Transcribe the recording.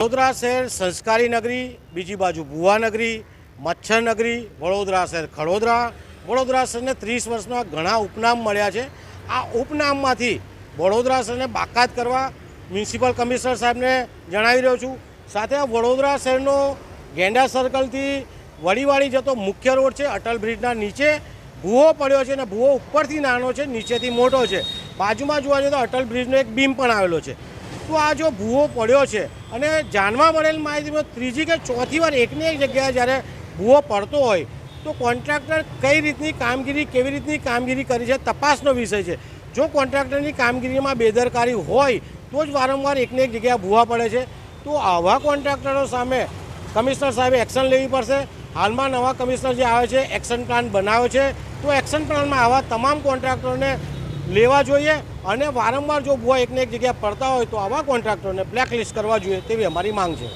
વડોદરા શહેર સંસ્કારી નગરી, બીજી બાજુ ભુવા નગરી, મચ્છર નગરી, વડોદરા શહેર ખડોદરા. વડોદરા શહેરને 30 વર્ષમાં ઘણા ઉપનામ મળ્યા છે. આ ઉપનામમાંથી વડોદરા શહેરને બાકાત કરવા મ્યુનિસિપલ કમિશનર સાહેબને જણાવી રહ્યો છું. સાથે વડોદરા શહેરનો ગેંડા સર્કલથી વડીવાડી જતો મુખ્ય રોડ છે, અટલ બ્રિજના નીચે ભૂવો પડ્યો છે અને ભૂવો ઉપરથી નાનો છે, નીચેથી મોટો છે. બાજુમાં જોવા જઈએ તો અટલ બ્રિજનો એક બીમ પણ આવેલો છે. તો આ જો ભૂવો પડ્યો છે અને જાણવા મળેલ માહિતીમાં ત્રીજી કે ચોથી વાર એકની એક જગ્યાએ જ્યારે ભૂવો પડતો હોય તો કોન્ટ્રાક્ટર કઈ રીતની કામગીરી, કેવી રીતની કામગીરી કરી છે તપાસનો વિષય છે. જો કોન્ટ્રાક્ટરની કામગીરીમાં બેદરકારી હોય તો જ વારંવાર એકની એક જગ્યાએ ભૂવા પડે છે. તો આવા કોન્ટ્રાક્ટરો સામે કમિશનર સાહેબે એક્શન લેવી પડશે. હાલમાં નવા કમિશનર જે આવે છે એક્શન પ્લાન બનાવ્યો છે, તો એક્શન પ્લાનમાં આવા તમામ કોન્ટ્રાક્ટરોને લેવા જોઈએ અને વારંવાર જો ભૂવા એકને એક જગ્યાએ પડતા હોય તો આવા કોન્ટ્રાક્ટરોને બ્લેકલિસ્ટ કરવા જોઈએ તેવી અમારી માંગ છે.